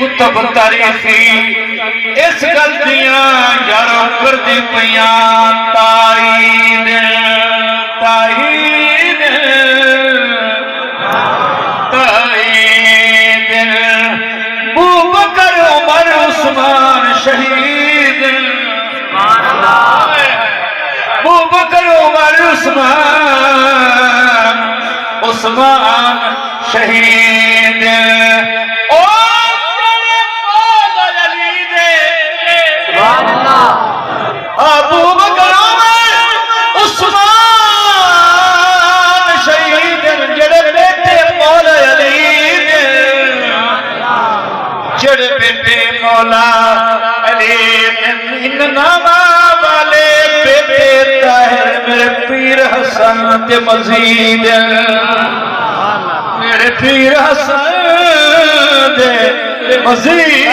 کتب تاریخی اس گلتیاں یارو کر دی پیاں تائید تائید تائید ابو بکر عمر عثمان شہید ابو بکر عمر عثمان شہید ابو بکر عمر عثمان شہید جڑے بیٹے مولا علی جڑے بیٹے مولا علی ان نامہ والے بیٹے طاہر میرے پیر حسن تے مزید میرے پیر حسن تے مزید